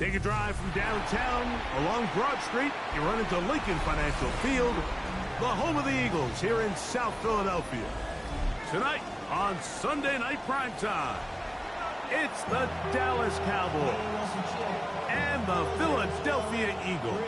Take a drive from downtown along Broad Street. You run into Lincoln Financial Field, the home of the Eagles here in South Philadelphia. Tonight on Sunday Night Primetime, it's the Dallas Cowboys and the Philadelphia Eagles.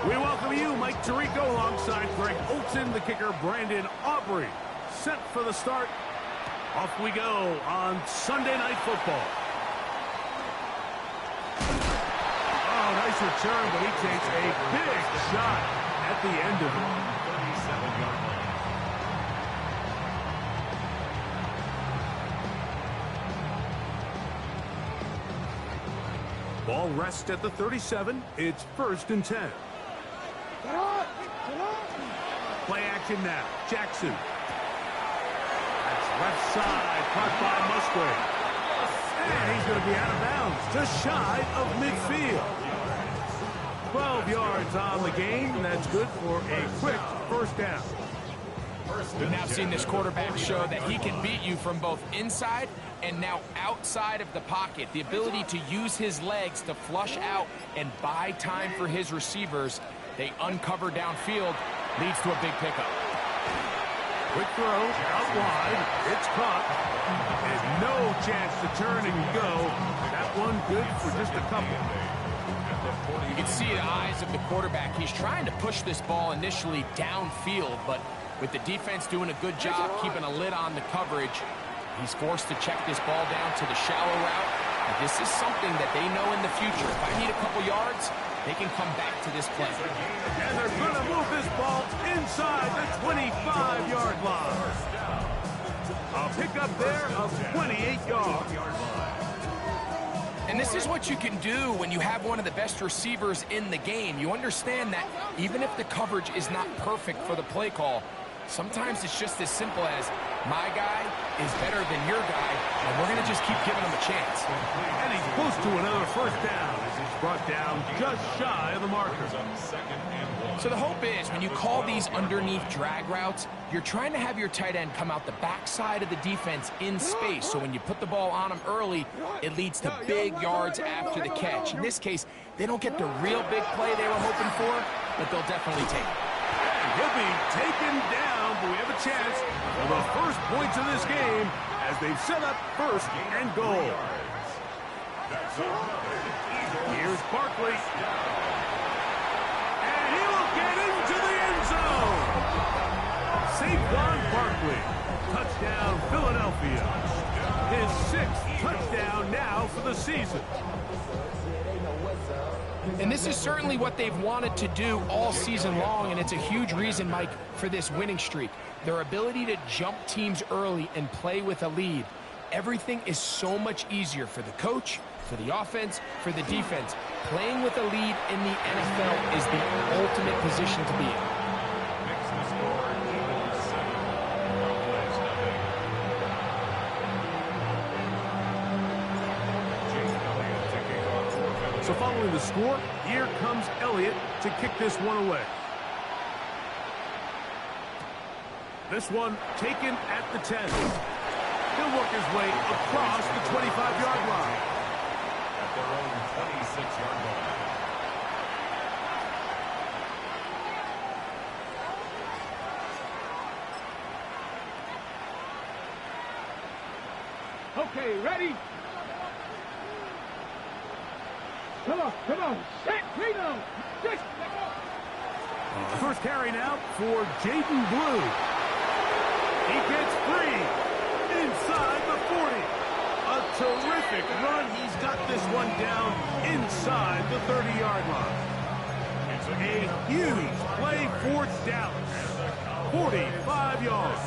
We welcome you, Mike Tirico, alongside Greg Olson, the kicker, Brandon Aubrey. Set for the start. Off we go on Sunday Night Football. Oh, nice return, but he takes a big shot at the end of it. Ball rests at the 37. It's 1st and 10. Play action now. Jackson. That's left side. Caught by Musgrave. And he's going to be out of bounds. Just shy of midfield. 12 yards on the game. That's good for a quick first down. We've now seen this quarterback show that he can beat you from both inside and now outside of the pocket. The ability to use his legs to flush out and buy time for his receivers. They uncover downfield, leads to a big pickup. Quick throw, out wide, it's caught, and no chance to turn and go. That one good for just a couple. You can see the eyes of the quarterback. He's trying to push this ball initially downfield, but with the defense doing a good job keeping a lid on the coverage, he's forced to check this ball down to the shallow route. And this is something that they know in the future. If I need a couple yards, they can come back to this play. And they're going to move this ball inside the 25-yard line. A pickup there of 28 yards. And this is what you can do when you have one of the best receivers in the game. You understand that even if the coverage is not perfect for the play call, sometimes it's just as simple as my guy is better than your guy, and we're going to just keep giving him a chance. And he's close to another first down as he's brought down just shy of the marker. So the hope is when you call these underneath drag routes, you're trying to have your tight end come out the backside of the defense in space. So when you put the ball on him early, it leads to big yards after the catch. In this case, they don't get the real big play they were hoping for, but they'll definitely take it. He'll be taken down, but we have a chance for the first points of this game as they've set up 1st and goal. Here's Barkley. And he will get into the end zone. Saquon Barkley. Touchdown, Philadelphia. His 6th touchdown now for the season. And this is certainly what they've wanted to do all season long, and it's a huge reason, Mike, for this winning streak. Their ability to jump teams early and play with a lead. Everything is so much easier for the coach, for the offense, for the defense. Playing with a lead in the NFL is the ultimate position to be in. So following the score, here comes Elliott to kick this one away. This one taken at the 10. He'll work his way across the 25-yard line. At their own 26-yard line. Okay, ready? Come on. Set, Reno. First carry now for Jaden Blue. He gets free inside the 40. A terrific run. He's got this one down inside the 30-yard line. A huge play for Dallas. 45 yards.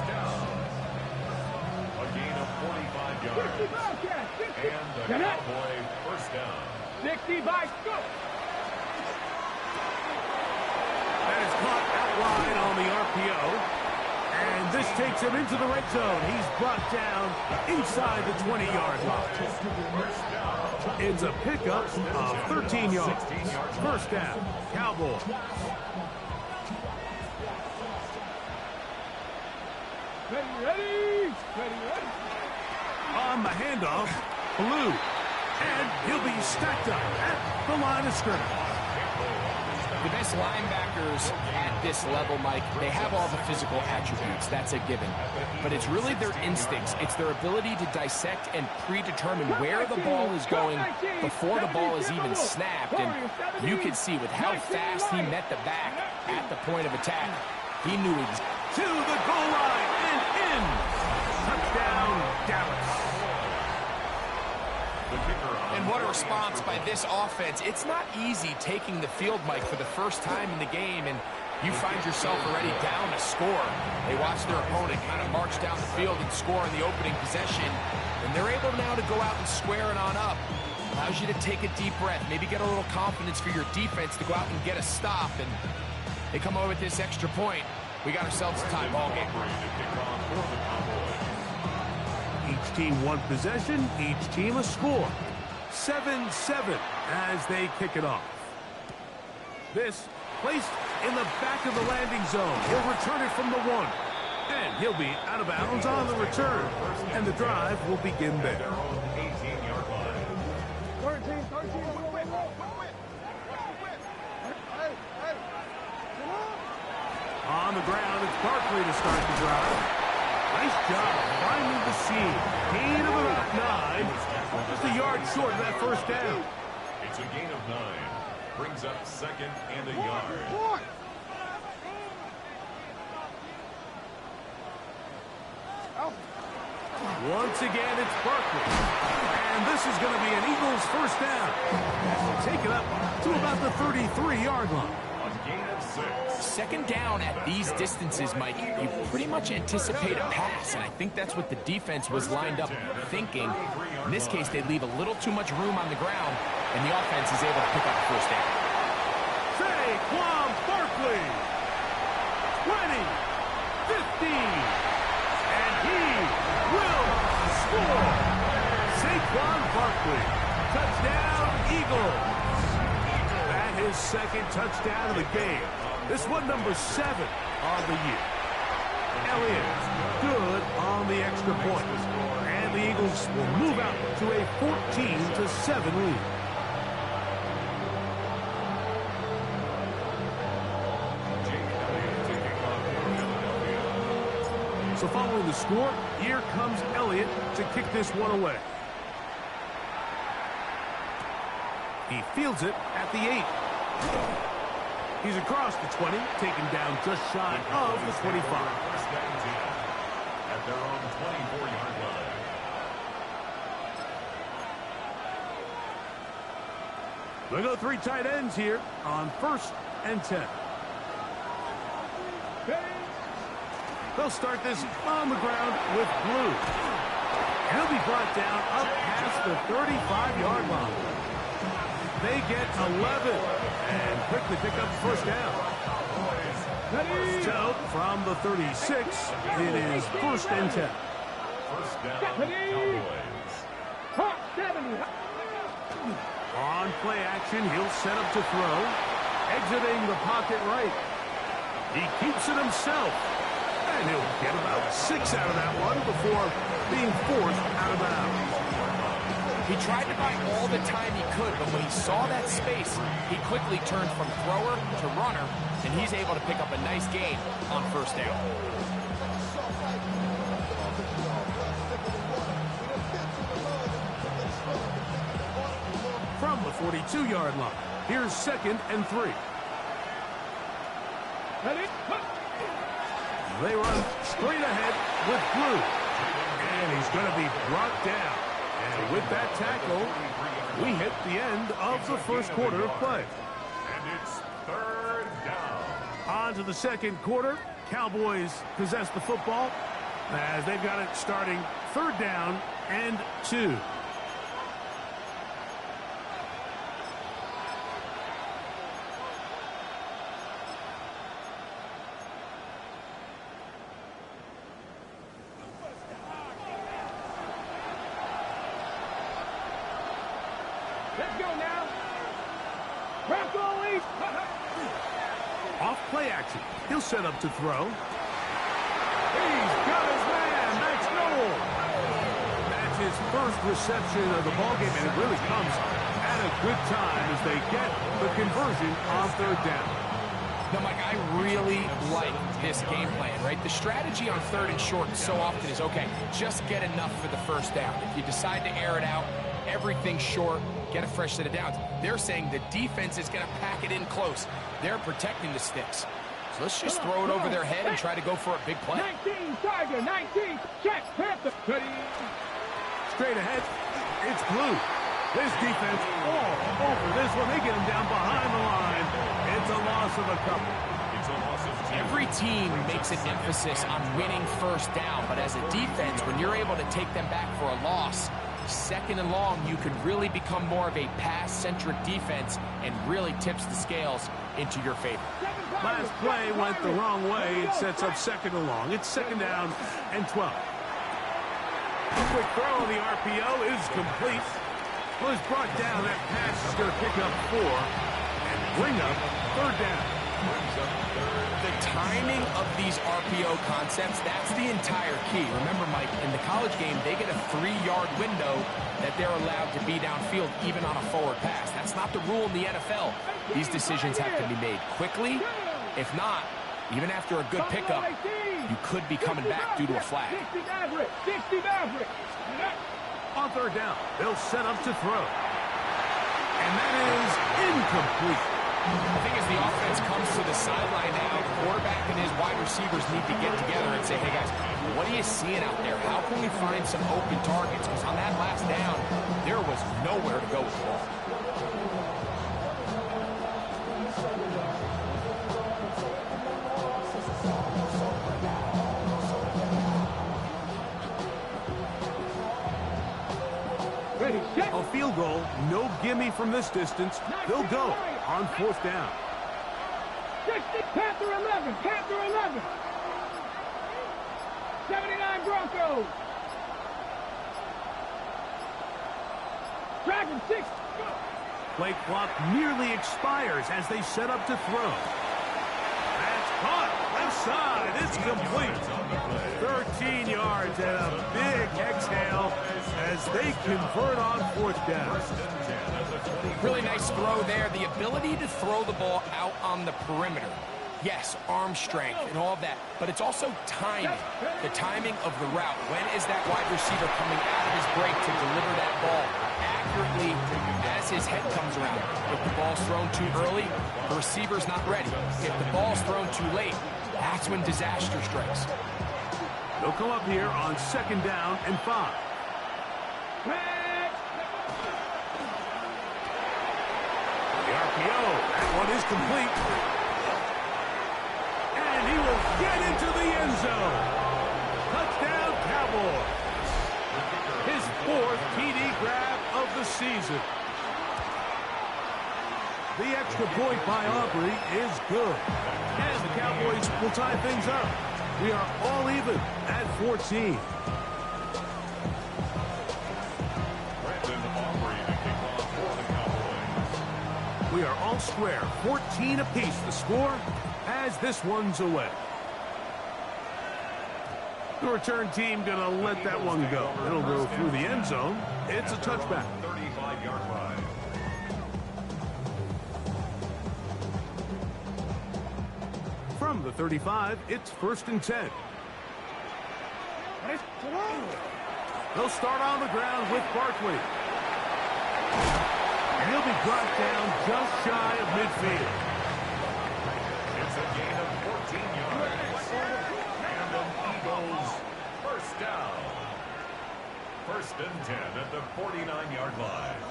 A gain of 45 yards. And the Cowboy first down. 60 by go. That is caught out wide on the RPO. And this takes him into the red zone. He's brought down inside the 20-yard line. It's a pickup of 13 yards. First down, Cowboys. Ready. On the handoff, Blue. And he'll be stacked up at the line of scrimmage. The best linebackers at this level, Mike, they have all the physical attributes. That's a given. But it's really their instincts. It's their ability to dissect and predetermine where the ball is going before the ball is even snapped. And you can see with how fast he met the back at the point of attack, he knew he was to the goal line and in. Touchdown, Dallas. And what a response by this offense. It's not easy taking the field, Mike, for the first time in the game, and you find yourself already down a score. They watch their opponent kind of march down the field and score in the opening possession, and they're able now to go out and square it on up. Allows you to take a deep breath, maybe get a little confidence for your defense to go out and get a stop, and they come away with this extra point. We got ourselves a tie ball game. Each team one possession, each team a score. 7-7 as they kick it off. This placed in the back of the landing zone. He'll return it from the 1. And he'll be out of bounds on the return. And the drive will begin there. 18-yard line. 13. On the ground, it's Barkley to start the drive. Nice job finding the seam. Gain of about 9. Just a yard short of that first down. It's a gain of 9. Brings up second and a yard. Once again, it's Barkley. And this is going to be an Eagles first down. We'll take it up to about the 33-yard line. A gain of 6. Second down at these distances, Mike, you pretty much anticipate a pass, and I think that's what the defense was lined up thinking. In this case, they leave a little too much room on the ground, and the offense is able to pick up the first down. Saquon Barkley. 20, 15, and he will score. Saquon Barkley. Touchdown, Eagles. That is second touchdown of the game. This one number 7 on the year. Elliott good on the extra point. And the Eagles will move out to a 14-7 lead. So following the score, here comes Elliott to kick this one away. He fields it at the 8. He's across the 20, taken down just shy of the 25. At their own 24-yard line. They go 3 tight ends here on 1st and 10. They'll start this on the ground with Blue. He'll be brought down up past the 35-yard line. They get 11 and quickly pick up the first down. So from the 36, it is 1st and 10. First down, Cowboys. On play action, he'll set up to throw. Exiting the pocket right. He keeps it himself. And he'll get about 6 out of that one before being forced out of bounds. He tried to buy all the time he could, but when he saw that space, he quickly turned from thrower to runner, and he's able to pick up a nice gain on first down. From the 42-yard line, here's 2nd and 3. They run straight ahead with Blue. And he's going to be brought down. And with that tackle, we hit the end of the first quarter of play. And it's 3rd down. On to the second quarter. Cowboys possess the football as they've got it starting 3rd down and 2. Let's go now. Crack always. Off play action. He'll set up to throw. He's got his first reception of the ballgame, and it really comes at a good time as they get the conversion on third down. Now, Mike, I really like this game plan, right? The strategy on third and short so often is, okay, just get enough for the first down. If you decide to air it out, everything short, get a fresh set of downs. They're saying the defense is going to pack it in close. They're protecting the sticks. So let's just throw it over their head and try to go for a big play. 19, Tiger, 19, check, Panther. Straight ahead, it's Blue. This defense all over this one. They get him down behind the line. It's a loss of a couple. It's a loss of 2. Every team makes an emphasis on winning first down, but as a defense, when you're able to take them back for a loss, second and long, you could really become more of a pass-centric defense and really tips the scales into your favor. Last play went the wrong way. It sets up second and long. It's second down and 12. A quick throw on the RPO is complete. Was brought down. That pass is going to pick up 4 and bring up third down. The timing of these RPO concepts, that's the entire key. Remember, Mike, in the college game, they get a 3-yard window that they're allowed to be downfield even on a forward pass. That's not the rule in the NFL. These decisions have to be made quickly. If not, even after a good pickup, you could be coming back due to a flag. 60 average, 60 average. On third down, they'll set up to throw. And that is incomplete. The thing is, the offense comes to the sideline now. The quarterback and his wide receivers need to get together and say, hey, guys, what are you seeing out there? How can we find some open targets? Because on that last down, there was nowhere to go with the ball. A field goal, no gimme from this distance. They'll go on fourth down. 60, Panther 11, Panther 11. 79 Broncos. Dragon 6. Play clock nearly expires as they set up to throw. That's caught. Left side. It's complete. 13 yards and a big exhale as they convert on fourth down. Really nice throw there. The ability to throw the ball out on the perimeter. Yes, arm strength and all of that, but it's also timing. The timing of the route. When is that wide receiver coming out of his break to deliver that ball accurately as his head comes around? If the ball's thrown too early, the receiver's not ready. If the ball's thrown too late, that's when disaster strikes. They'll come up here on second down and 5. The RPO, that one is complete. And he will get into the end zone. Touchdown, Cowboys. His 4th TD grab of the season. The extra point by Aubrey is good. And the Cowboys will tie things up. We are all even at 14. We are all square, 14 apiece the score as this one's away. The return team gonna let that one go. It'll go through the end zone. It's a touchback. 35-yard line. From the 35, it's 1st and 10. They'll start on the ground with Barkley. And he'll be brought down just shy of midfield. It's a gain of 14 yards. And the Eagles first down. 1st and 10 at the 49-yard line.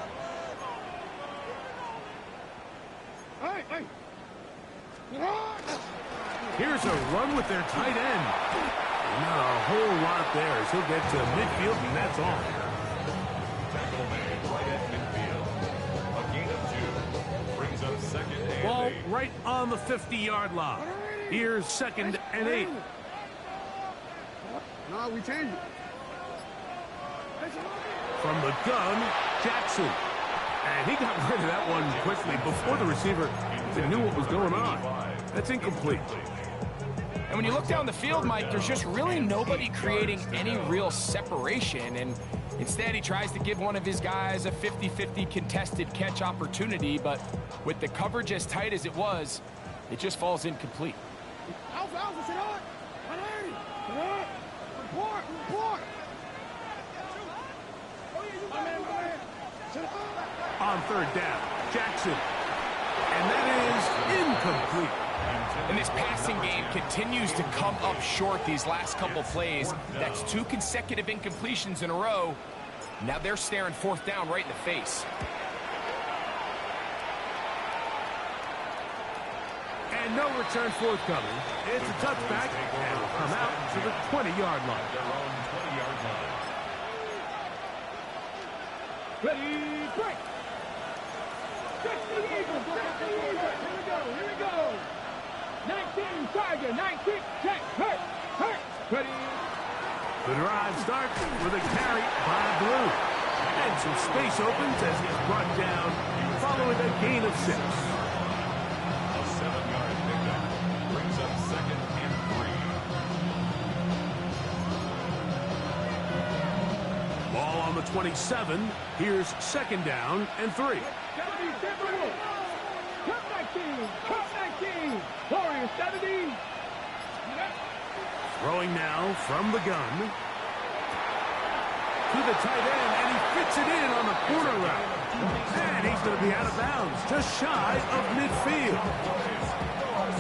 Here's a run with their tight end. Not a whole lot there as he'll get to midfield, and that's all. Tackle made right at midfield. A gain of 2. Brings up 2nd and Ball 8. right on the 50-yard line. Here's 2nd and 8. No, we changed it. From the gun, Jackson. And he got rid of that one quickly before the receiver even knew what was going on. That's incomplete. And when you look down the field, Mike, there's just really nobody creating any real separation. And instead, he tries to give one of his guys a 50-50 contested catch opportunity. But with the coverage as tight as it was, it just falls incomplete. On third down, Jackson. And that is incomplete. And this passing game continues to come up short these last couple plays. That's 2 consecutive incompletions in a row. Now they're staring fourth down right in the face. And no return forthcoming. It's a touchback, and it'll come out to the 20-yard line. Their own 20-yard line. Ready, break. 60 Eagles, 60 Eagles. Here we go. 19 Tiger, 19 check, hurt. Ready. The drive starts with a carry by Blue. And some space opens as he's brought down following a gain of 6. A 7-yard pickup brings up 2nd and 3. Ball on the 27. Here's 2nd down and 3. Cut 19. Warriors 70. Throwing now from the gun. To the tight end, and he fits it in on the corner route. And he's going to be out of bounds, just shy of midfield.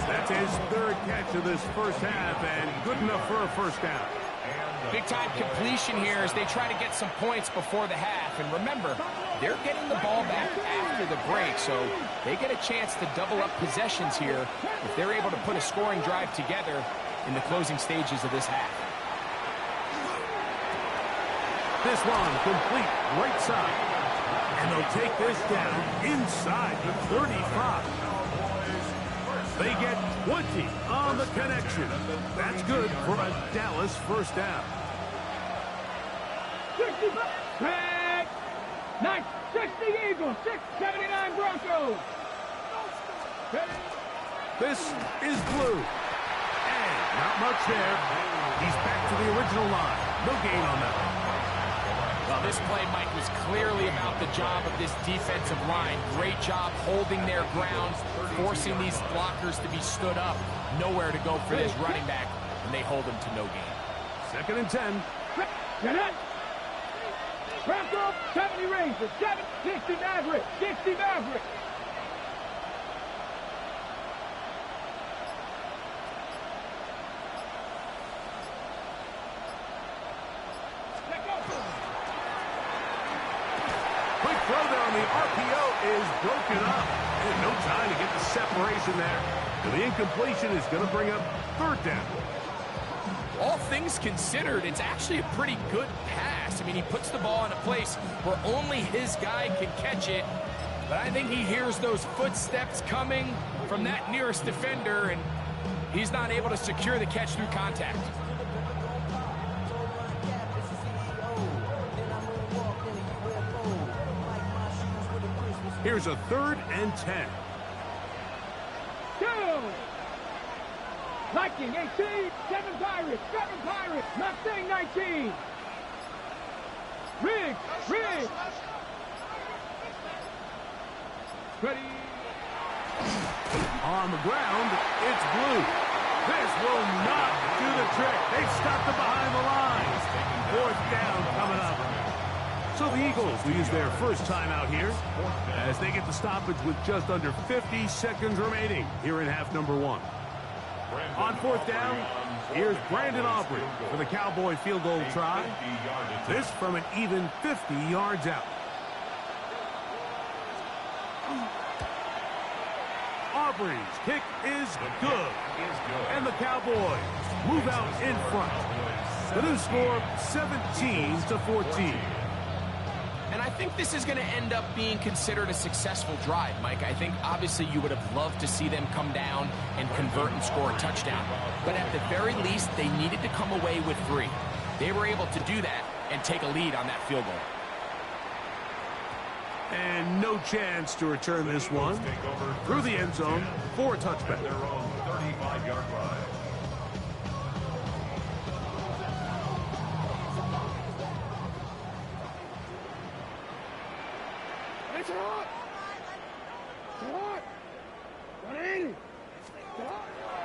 That's his 3rd catch of this first half, and good enough for a first down. Big-time completion here as they try to get some points before the half. And remember, they're getting the ball back after the break, so they get a chance to double up possessions here if they're able to put a scoring drive together in the closing stages of this half. This one complete right side. And they'll take this down inside the 35. They get 20 on the connection. That's good for a Dallas first down. 65. 60 Eagles, 679 Broncos. This is Blue. And not much there. He's back to the original line. No gain on that one. Well, this play, Mike, was clearly about the job of this defensive line. Great job holding their ground, forcing these blockers to be stood up. Nowhere to go for this running back, and they hold him to no gain. 2nd and 10. Get it. Broncos 70 Rangers, 60 Maverick, 60 Maverick. Quick throw there on the RPO is broken up. And no time to get the separation there. And the incompletion is going to bring up 3rd down. All things considered, it's actually a pretty good pass. I mean, he puts the ball in a place where only his guy can catch it. But I think he hears those footsteps coming from that nearest defender, and he's not able to secure the catch through contact. Here's a 3rd and 10. Go! Viking 18, 7 Pirates, Mustang 19. Riggs. Ready. On the ground, it's Blue. This will not do the trick. They've stopped it behind the line. 4th down coming up. So the Eagles will use their first timeout here as they get the stoppage with just under 50 seconds remaining here in half number 1. On 4th down, here's Brandon Aubrey for the Cowboy field goal try. This from an even 50 yards out. Aubrey's kick is good. And the Cowboys move out in front. The new score, 17-14. And I think this is going to end up being considered a successful drive, Mike. I think obviously you would have loved to see them come down and convert and score a touchdown. But at the very least, they needed to come away with 3. They were able to do that and take a lead on that field goal. And no chance to return this one through the end zone for a touchback. Their own 35-yard line.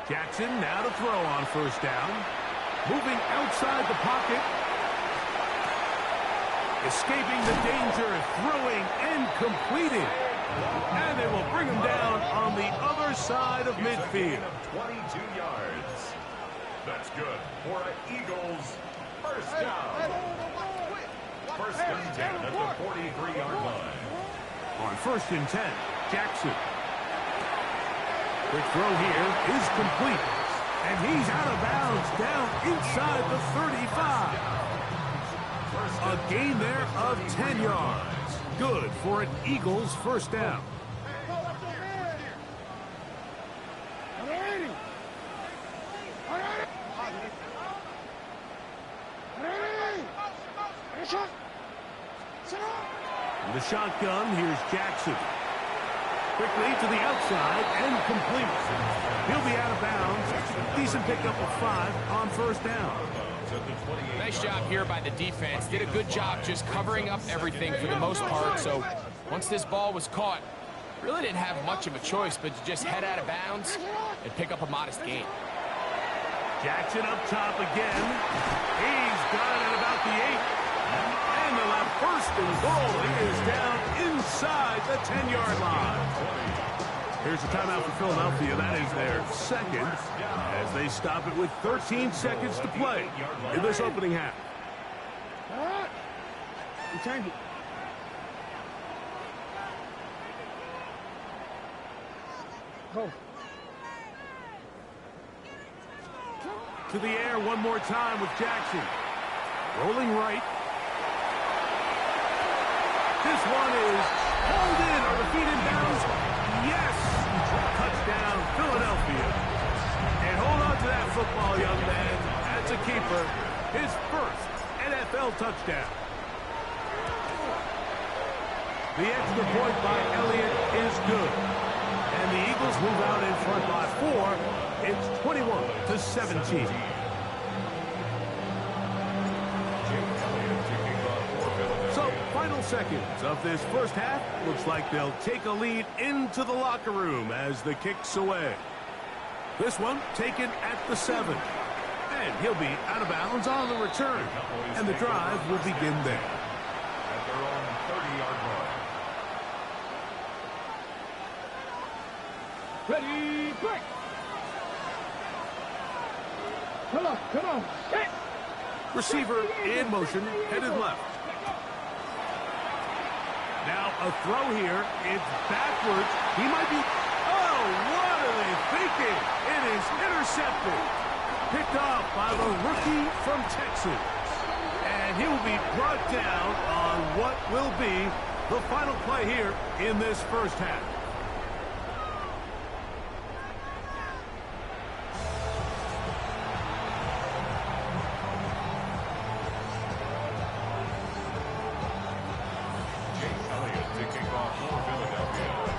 Jackson now to throw on first down. Moving outside the pocket. Escaping the danger, throwing and completing. And they will bring him down on the other side of midfield. 22 yards. That's good for an Eagles first down. First and 10 at the 43-yard line. On first and 10, Jackson. Quick throw here is complete. And he's out of bounds down inside the 35. A gain there of 10 yards. Good for an Eagles first down. In the shotgun, here's Jackson. Quickly to the outside and complete. He'll be out of bounds. Decent pickup of 5 on first down. Nice job here by the defense. Did a good job just covering up everything for the most part. So once this ball was caught, really didn't have much of a choice but to just head out of bounds and pick up a modest gain. Jackson up top again. He's got it at about the 8. And they'll have first and goal. He is down inside the 10-yard line. Here's a timeout for Philadelphia. That is their second as they stop it with 13 seconds to play in this opening half. Return it. Go. To the air one more time with Jackson. Rolling right. This one is hauled in. Are the feet in bounds? Yes! Touchdown, Philadelphia. And hold on to that football, young man. That's a keeper. His first NFL touchdown. The extra point by Elliott is good. And the Eagles move out in front by 4. It's 21-17. So, final seconds of this first half. Looks like they'll take a lead into the locker room as the kick's away. This one taken at the 7. And he'll be out of bounds on the return. And the drive will begin there. At their own 30-yard line. Ready, break. Come on. Hit. Receiver in motion, headed left. Now a throw here. It's backwards. He might be... Oh, what are they thinking? It is intercepted. Picked off by the rookie from Texas. And he will be brought down on what will be the final play here in this first half.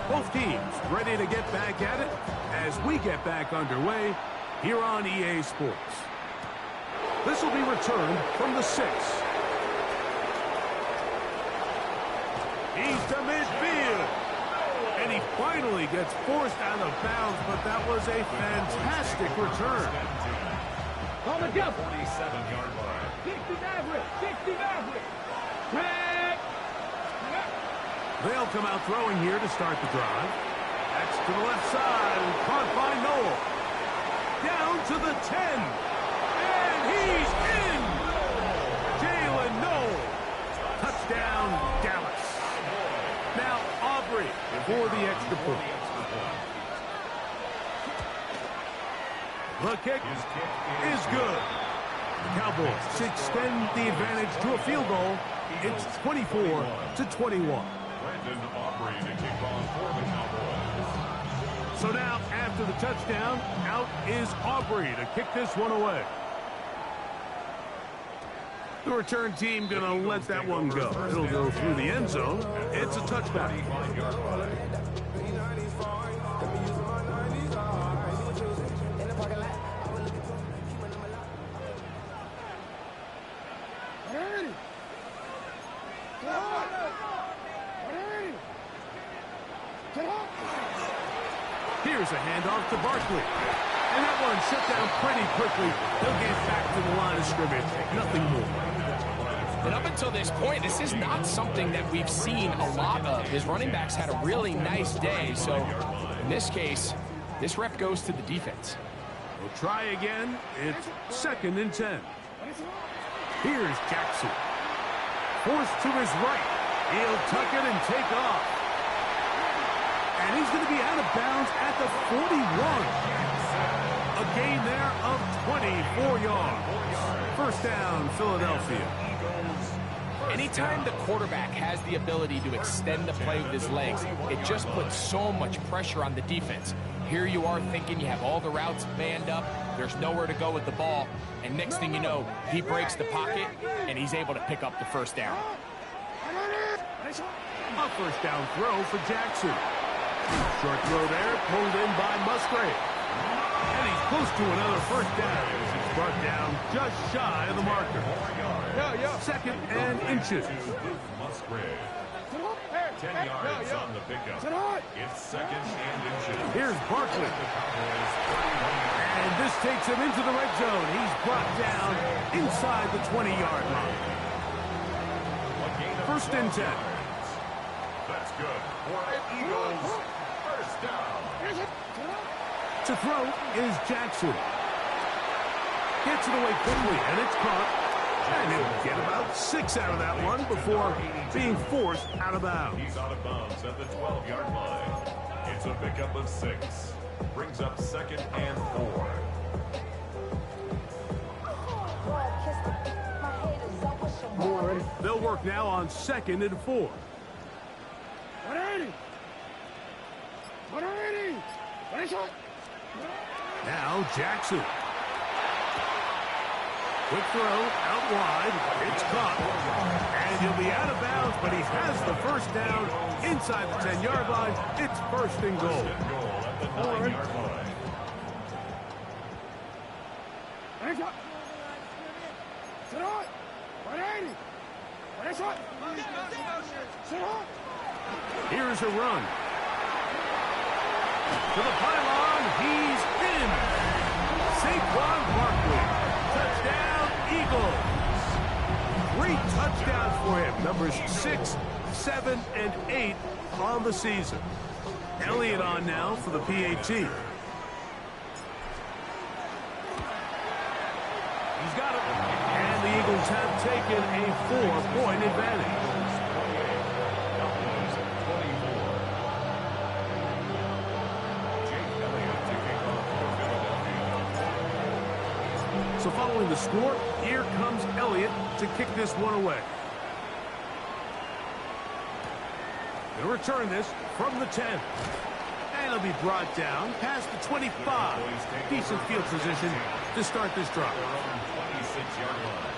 Both teams ready to get back at it as we get back underway here on EA Sports. This will be returned from the 6. He's to midfield. And he finally gets forced out of bounds, but that was a fantastic return. On the jump. 47-yard line. 60 average. Back. They'll come out throwing here to start the drive. That's to the left side and caught by Noel. Down to the 10. And he's in. Jalen Noel. Touchdown, Dallas. Now Aubrey for the extra point. The kick is good. The Cowboys extend the advantage to a field goal. It's 24-21. Brandon Aubrey to kick off for the Cowboys. So now, after the touchdown, out is Aubrey to kick this one away. The return team going to let that one go. It'll go through the end zone. It's a touchback. Here's a handoff to Barkley. And that one shut down pretty quickly. They'll get back to the line of scrimmage. Nothing more. And up until this point, this is not something that we've seen a lot of. His running backs had a really nice day. So in this case, this rep goes to the defense. We'll try again. It's 2nd and 10. Here's Jackson. Forced to his right. He'll tuck it and take off. And he's going to be out of bounds at the 41. A gain there of 24 yards. First down, Philadelphia. Anytime the quarterback has the ability to extend the play with his legs, it just puts so much pressure on the defense. Here you are thinking you have all the routes manned up, there's nowhere to go with the ball, and next thing you know, he breaks the pocket, and he's able to pick up the first down. A first down throw for Jackson. Short throw there, pulled in by Musgrave. And he's close to another first down. He's brought down just shy of the marker. 2nd and inches. Musgrave. 10 yards on the pickup. It's 2nd and inches. Here's Barkley. And this takes him into the red zone. He's brought down inside the 20-yard line. 1st and 10. That's good for Eagles. First down. To throw is Jackson. Gets it away quickly, and it's caught. And he'll get about 6 out of that one before being forced out of bounds. He's out of bounds at the 12-yard line. It's a pickup of 6. Brings up 2nd and 4. They'll work now on 2nd and 4. Now Jackson. Quick throw out wide. It's caught. And he'll be out of bounds, but he has the first down inside the 10-yard line. It's 1st and goal. At the 9-yard line. Here's a run. To the pylon. He's in. Saquon Barkley. Touchdown, Eagles. 3 touchdowns for him. Numbers 6, 7, and 8 on the season. Elliott on now for the PAT. He's got it. And the Eagles have taken a 4-point advantage. So following the score, here comes Elliott to kick this one away. He'll return this from the 10. And he'll be brought down past the 25. Decent field position to start this drive. 26-yard line.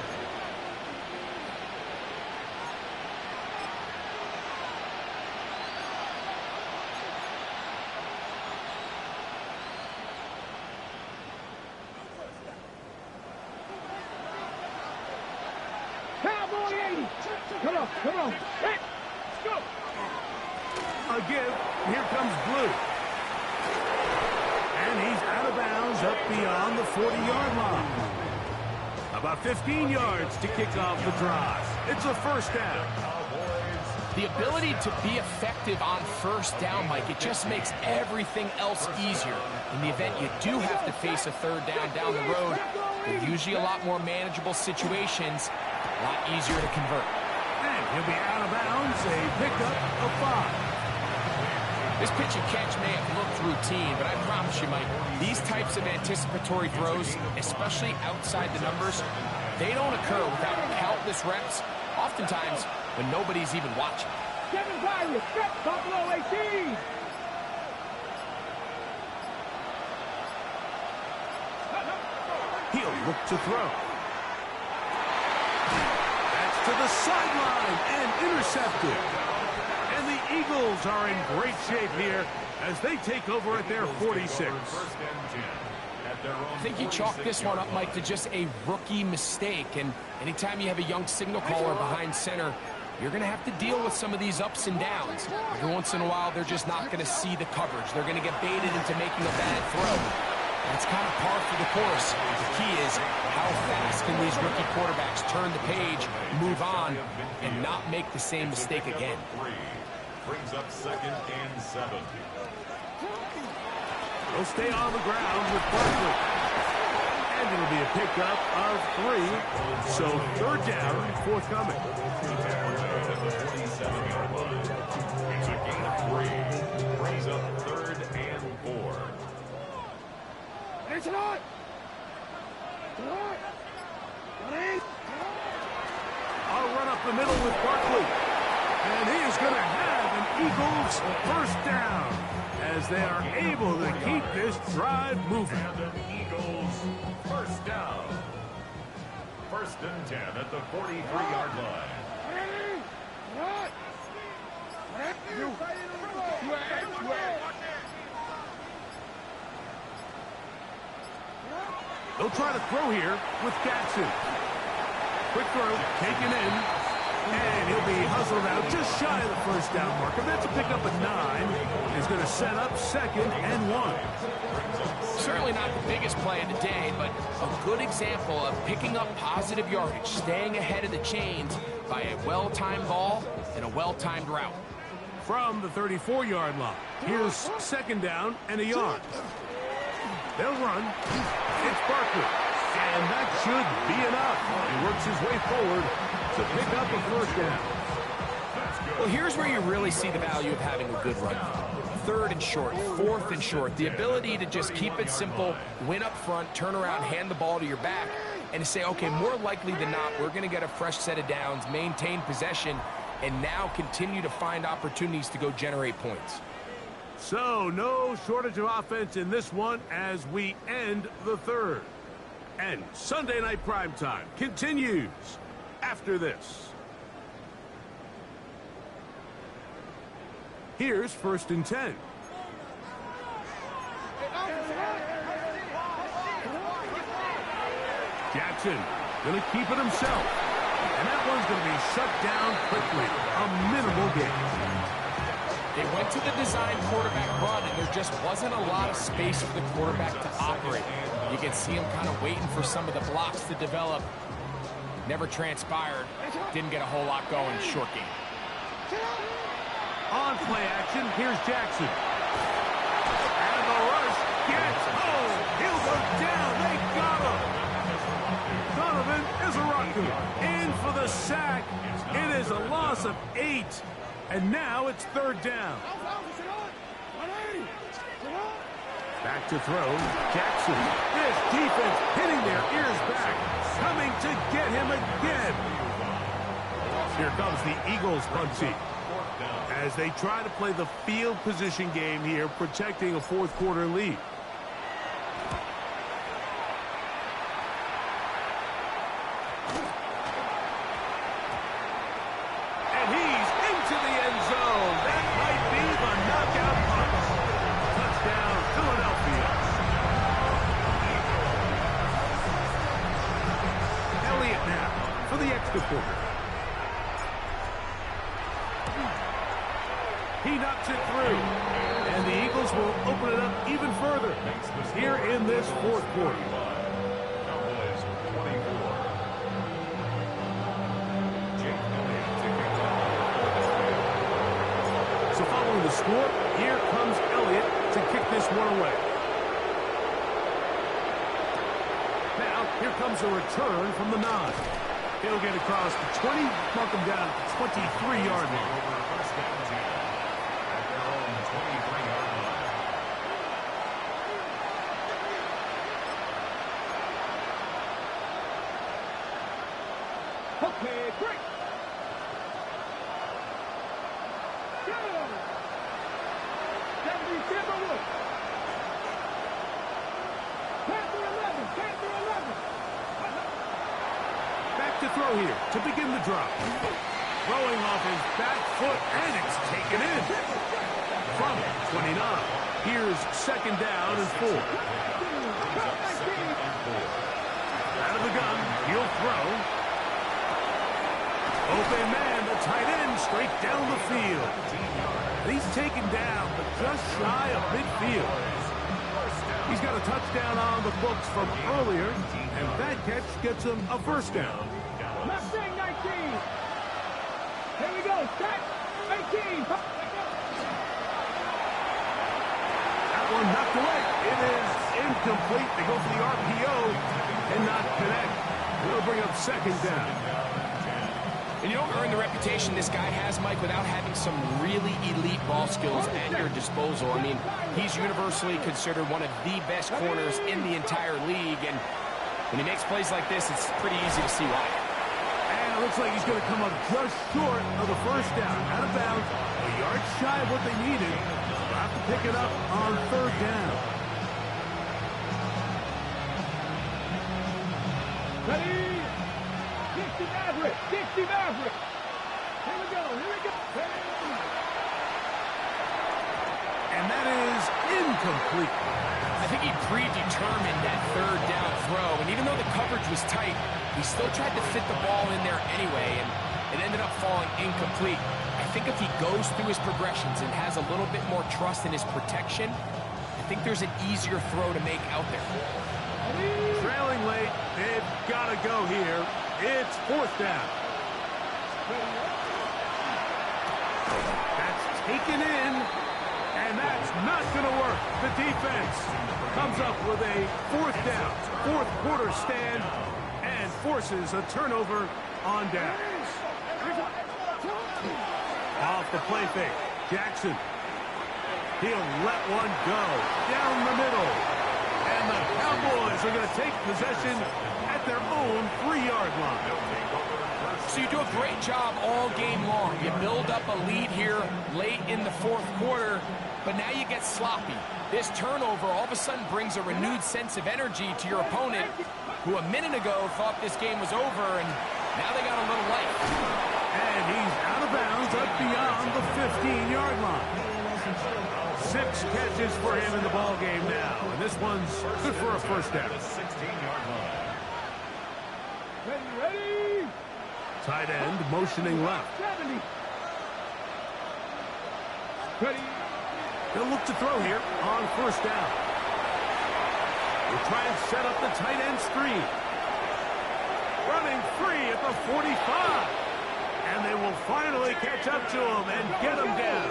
Come on. Hey, let's go. A give. Here comes Blue. And he's out of bounds up beyond the 40-yard line. About 15 yards to kick off the drive. It's a first down. The ability to be effective on first down, Mike, it just makes everything else easier. In the event you do have to face a third down the road, they're usually a lot more manageable situations, a lot easier to convert. And he'll be out of bounds, a pickup of 5. This pitch and catch may have looked routine, but I promise you, Mike, these types of anticipatory throws, especially outside the numbers, they don't occur without countless reps, oftentimes when nobody's even watching. Kevin Byron, step Buffalo 18. He'll look to throw. That's to the sideline and intercepted. And the Eagles are in great shape here as they take over at their 46. I think you chalk this one up, Mike, to just a rookie mistake. And anytime you have a young signal caller behind center, you're going to have to deal with some of these ups and downs. Every once in a while, they're just not going to see the coverage. They're going to get baited into making a bad throw. That's kind of par for the course. The key is how fast can these rookie quarterbacks turn the page, move on, and not make the same mistake again. Brings up 2nd and 7. They'll stay on the ground with Barkley. And it'll be a pickup of 3. So 3rd down, forthcoming. At the 47-yard line. It's a gain of 3. Brings up 3rd and 4. I'll run up the middle with Barkley. And he is going to have an Eagles 1st down as they are able to keep this drive moving. And an Eagles 1st down. 1st and 10 at the 43-yard line. They'll try to throw here with Jackson. Quick throw, taken in, and he'll be hustled out just shy of the 1st down marker. That's a pickup of 9. Is going to set up 2nd and 1. Certainly not the biggest play of the day, but a good example of picking up positive yardage, staying ahead of the chains by a well-timed ball and a well-timed route. From the 34-yard line, here's 2nd down and a yard. They'll run. It's Barkley. And that should be enough. He works his way forward to pick up a 1st down. Well, here's where you really see the value of having a good run. 3rd and short, 4th and short. The ability to just keep it simple, win up front, turn around, hand the ball to your back, and to say, okay, more likely than not, we're going to get a fresh set of downs, maintain possession, and now continue to find opportunities to go generate points. So, no shortage of offense in this one as we end the 3rd. And Sunday Night Primetime continues after this. Here's 1st and 10. Jackson going to keep it himself. And that one's going to be shut down quickly. A minimal gain. They went to the design quarterback run, and there just wasn't a lot of space for the quarterback to operate. You can see him kind of waiting for some of the blocks to develop. Never transpired. Didn't get a whole lot going. Short game. On play action, here's Jackson. And the rush gets home. He'll go down. They got him. Donovan Izaraku in for the sack. It is a loss of 8. And now it's 3rd down. Back to throw. Jackson. This defense hitting their ears back. Coming to get him again. Here comes the Eagles punt team. As they try to play the field position game here, protecting a 4th quarter lead. And he's into the end zone. That might be the knockout punch. Touchdown, Philadelphia. Elliott now for the extra point. He knocks it through. And the Eagles will open it up even further here in this 4th quarter. Cowboys 24. Jake Elliott taking off. So following the score, here comes Elliott to kick this one away. Now, here comes a return from the 9. He'll get across the 20, mark him down at the 23-yard line. First down 10 at their own 23-yard line. Okay, break. Go. Deputy Timberwood. Panther 11. Panther 11. Back to throw here to begin the drop. Throwing off his back foot, and it's taken in. From 29. Here's 2nd down and 4. Out of the gun, he'll throw. Open man, the tight end, straight down the field. He's taken down, but just shy of midfield. He's got a touchdown on the books from earlier, and that catch gets him a first down. Mustang 19. Here we go. Set. 18. That one knocked away. It is incomplete. They go for the RPO and not connect. It'll bring up second down. And you don't earn the reputation this guy has, Mike, without having some really elite ball skills at your disposal. I mean, he's universally considered one of the best corners in the entire league, and when he makes plays like this, it's pretty easy to see why. And it looks like he's going to come up just short of the first down. Out of bounds, a yard shy of what they needed. They'll have to pick it up on third down. Ready? 60 Maverick. 60 Maverick. Here we go. Here we go. And that is incomplete. I think he predetermined that third down throw, and even though the coverage was tight, he still tried to fit the ball in there anyway, and it ended up falling incomplete. I think if he goes through his progressions and has a little bit more trust in his protection, I think there's an easier throw to make out there. Trailing late, they've got to go here. It's fourth down. That's taken in, and that's not going to work. The defense comes up with a fourth down, fourth quarter stand, and forces a turnover on down. Off the play fake, Jackson. He'll let one go down the middle. And the Cowboys are going to take possession at their own 3-yard line. So you do a great job all game long. You build up a lead here late in the fourth quarter, but now you get sloppy. This turnover all of a sudden brings a renewed sense of energy to your opponent, who a minute ago thought this game was over, and now they got a little life. And he's out of bounds up beyond the 15-yard line. 6 catches for him in the ball game now, and this one's good for a first down. 16-yard line. Ready? Tight end motioning left. 70. Ready? They'll look to throw here on first down. We'll try and set up the tight end screen. Running free at the 45. And they will finally catch up to him and get him down.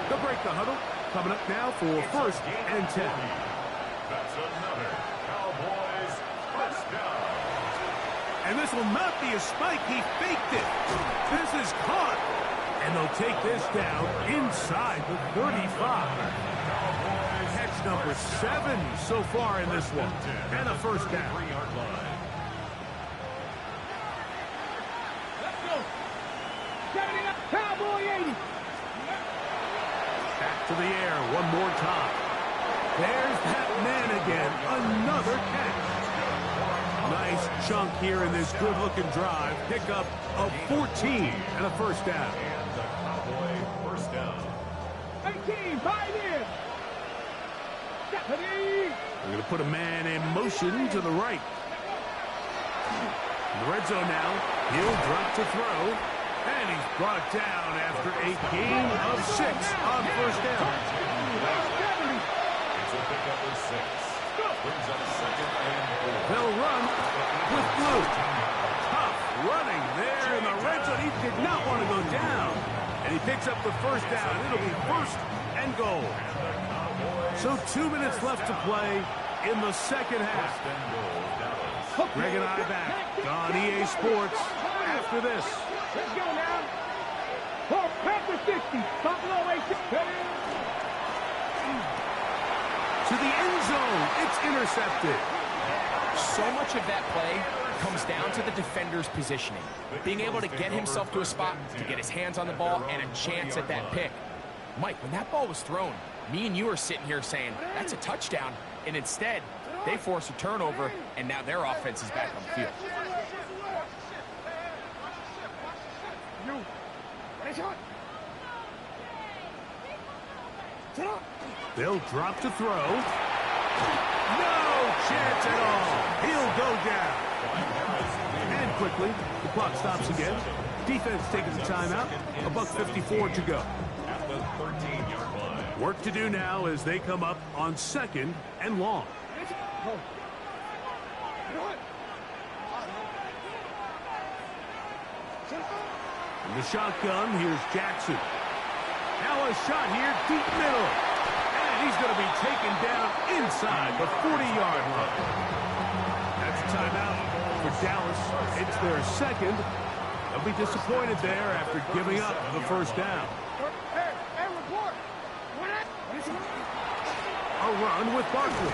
They'll break the huddle. Coming up now for first and 10. That's another Cowboys first down. And this will not be a spike. He faked it. This is caught. And they'll take this down inside the 35. Catch number 7 so far in this one. And a first down. 3-yard line. Let's go. 70 up. Cowboy 80. Back to the air one more time. There's that man again. Another catch. Nice chunk here in this good-looking drive. Pick up of 14 and a first down. And the Cowboy first down. 18. 5 in. 70. They're going to put a man in motion to the right. In the red zone now. He'll drop to throw. And he's brought down after a gain of 6 on first down. 70. It's a pickup of 6. Brings up second and 4. They'll run with Blue. Tough running there in the red zone. He did not want to go down. And he picks up the first down. It'll be first and goal. So 2 minutes left to play in the second half. Greg and I back on EA Sports after this. Let's go now. Oh, Panther 60. Buffalo 8. To the end zone. It's intercepted. So much of that play comes down to the defender's positioning. Being able to get himself to a spot, to get his hands on the ball, and a chance at that pick. Mike, when that ball was thrown, me and you are sitting here saying, that's a touchdown. And instead, they force a turnover, and now their offense is back on the field. They'll drop to throw. No chance at all. He'll go down. And quickly. The clock stops again. Defense taking the timeout. $1:54 to go. At the 13-yard line. Work to do now as they come up on 2nd and long. In the shotgun, here's Jackson. Now a shot here, deep middle. And he's going to be taken down inside the 40-yard line. That's a timeout for Dallas. It's their second. They'll be disappointed there after giving up the first down. A run with Barkley.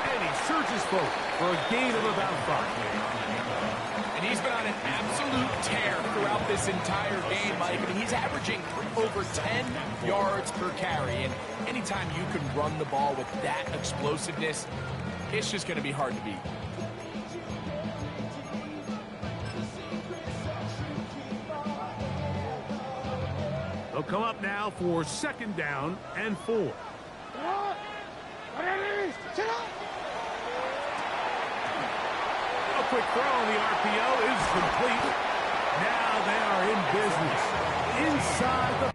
And he surges forward for a gain of about 5. And he's been on an absolute tear throughout this entire game, Mike. I mean, he's averaging over 10 yards per carry. And anytime you can run the ball with that explosiveness, it's just going to be hard to beat. They'll come up now for 2nd down and 4. A quick throw on the RPO is complete. Now they are in business. Inside the